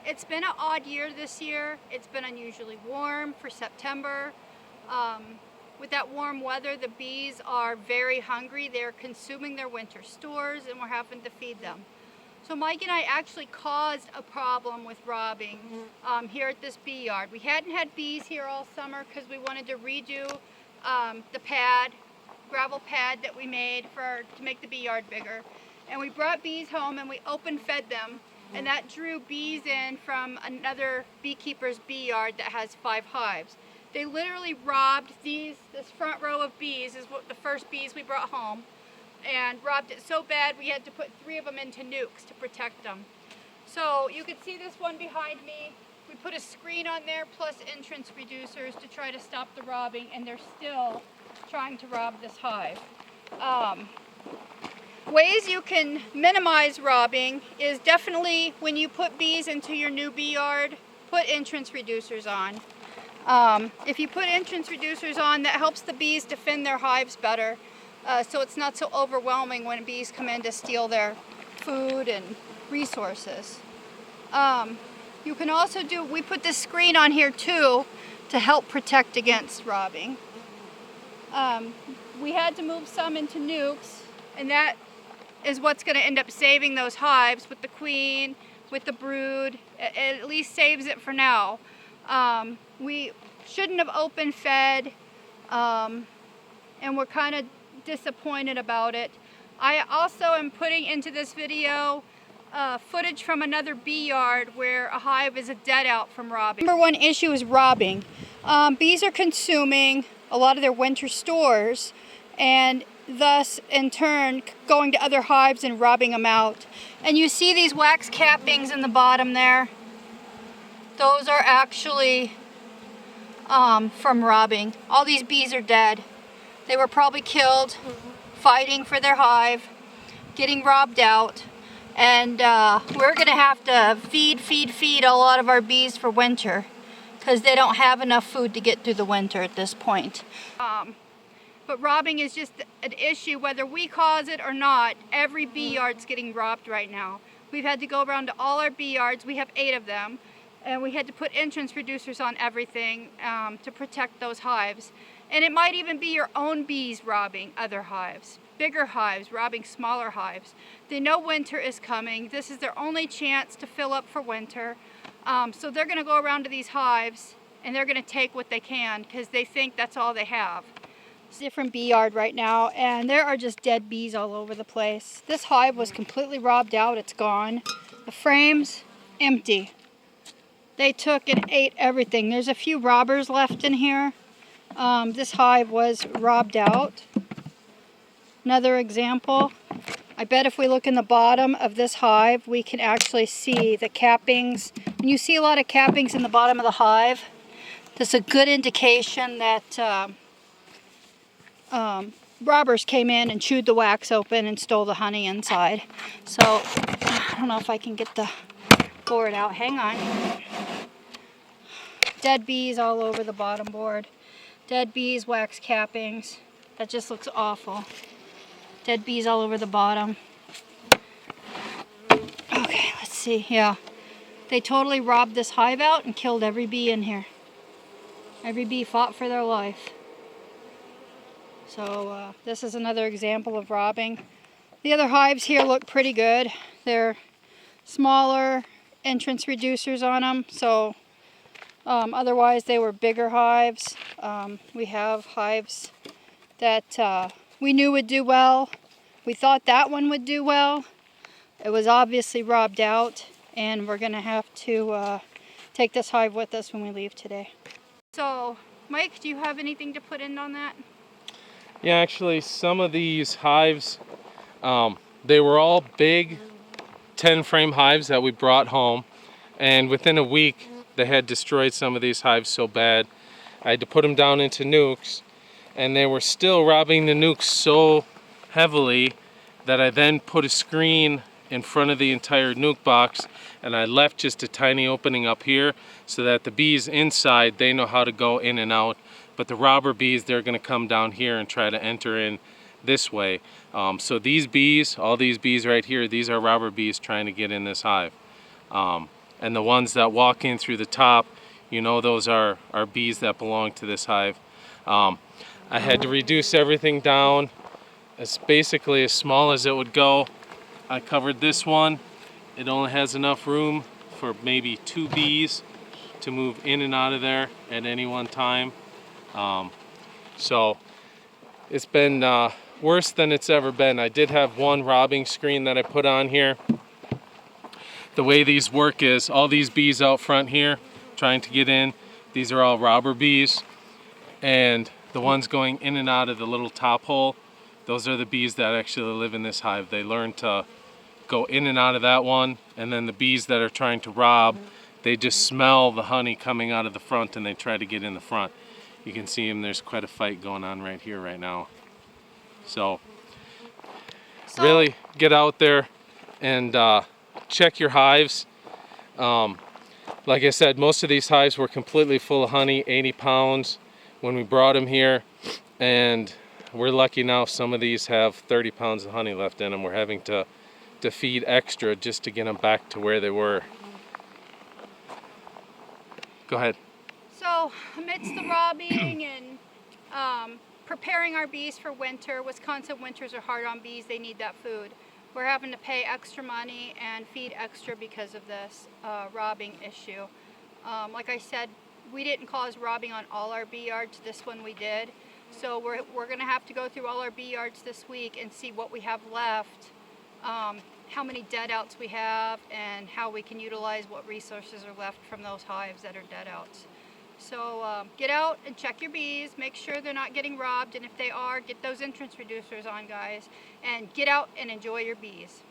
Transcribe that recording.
It's been an odd year this year. It's been unusually warm for September. With that warm weather, the bees are very hungry. They're consuming their winter stores and we're having to feed them. So Mike and I actually caused a problem with robbing here at this bee yard. We hadn't had bees here all summer because we wanted to redo the pad, gravel pad that we made to make the bee yard bigger. And we brought bees home and we open fed them, and that drew bees in from another beekeeper's bee yard that has 5 hives. They literally robbed this front row of bees is what the first bees we brought home, and robbed it so bad we had to put 3 of them into nukes to protect them. So you can see this one behind me. We put a screen on there plus entrance reducers to try to stop the robbing, and they're still trying to rob this hive. Ways you can minimize robbing is definitely when you put bees into your new bee yard, put entrance reducers on. If you put entrance reducers on, that helps the bees defend their hives better, so it's not so overwhelming when bees come in to steal their food and resources. You can also we put this screen on here too to help protect against robbing. We had to move some into nukes, and that is what's going to end up saving those hives with the queen, with the brood. It at least saves it for now. We shouldn't have open fed, and we're kind of disappointed about it. I also am putting into this video footage from another bee yard where a hive is a dead out from robbing. Number one issue is robbing. Bees are consuming a lot of their winter stores, and thus in turn going to other hives and robbing them out. And you see these wax cappings in the bottom there? Those are actually from robbing. All these bees are dead. They were probably killed fighting for their hive, getting robbed out, and we're gonna have to feed a lot of our bees for winter because they don't have enough food to get through the winter at this point. But robbing is just an issue whether we cause it or not. Every bee yard's getting robbed right now. We've had to go around to all our bee yards. We have 8 of them, and we had to put entrance reducers on everything to protect those hives. And it might even be your own bees robbing other hives, bigger hives robbing smaller hives. They know winter is coming. This is their only chance to fill up for winter. So they're going to go around to these hives and they're going to take what they can because they think that's all they have. It's a different bee yard right now, and there are just dead bees all over the place. This hive was completely robbed out. It's gone. The frames, empty. They took and ate everything. There's a few robbers left in here. This hive was robbed out. Another example. I bet if we look in the bottom of this hive, we can actually see the cappings. When you see a lot of cappings in the bottom of the hive, that's a good indication that robbers came in and chewed the wax open and stole the honey inside. So, I don't know if I can get the board out. Hang on. Dead bees all over the bottom board. Dead bees, wax cappings. That just looks awful. Dead bees all over the bottom. Okay, let's see. Yeah. They totally robbed this hive out and killed every bee in here. Every bee fought for their life. So this is another example of robbing. The other hives here look pretty good. They're smaller entrance reducers on them. So otherwise they were bigger hives. We have hives that we knew would do well. We thought that one would do well. It was obviously robbed out, and we're going to have to take this hive with us when we leave today. So, Mike, do you have anything to put in on that? Yeah, actually, some of these hives, they were all big 10-frame hives that we brought home, and within a week they had destroyed some of these hives so bad I had to put them down into nukes, and they were still robbing the nukes so heavily that I then put a screen in front of the entire nuke box, and I left just a tiny opening up here so that the bees inside, they know how to go in and out, but the robber bees, they're going to come down here and try to enter in this way. So these bees, all these bees right here, these are robber bees trying to get in this hive. and the ones that walk in through the top, you know those are bees that belong to this hive. I had to reduce everything down as basically as small as it would go. I covered this one. It only has enough room for maybe 2 bees to move in and out of there at any one time. So it's been worse than it's ever been. I did have one robbing screen that I put on here. The way these work is all these bees out front here trying to get in, these are all robber bees, and the ones going in and out of the little top hole, those are the bees that actually live in this hive. They learn to go in and out of that one, and then the bees that are trying to rob, they just smell the honey coming out of the front and they try to get in the front. You can see them, there's quite a fight going on right here right now. So really get out there and check your hives. Like I said, most of these hives were completely full of honey, 80 pounds when we brought them here, and we're lucky now some of these have 30 pounds of honey left in them. We're having to feed extra just to get them back to where they were. Go ahead. So amidst the robbing and preparing our bees for winter, Wisconsin winters are hard on bees. They need that food. We're having to pay extra money and feed extra because of this robbing issue. Like I said, we didn't cause robbing on all our bee yards. This one we did. So we're going to have to go through all our bee yards this week and see what we have left, how many dead outs we have, and how we can utilize what resources are left from those hives that are dead outs. So get out and check your bees, make sure they're not getting robbed, and if they are, get those entrance reducers on, guys, and get out and enjoy your bees.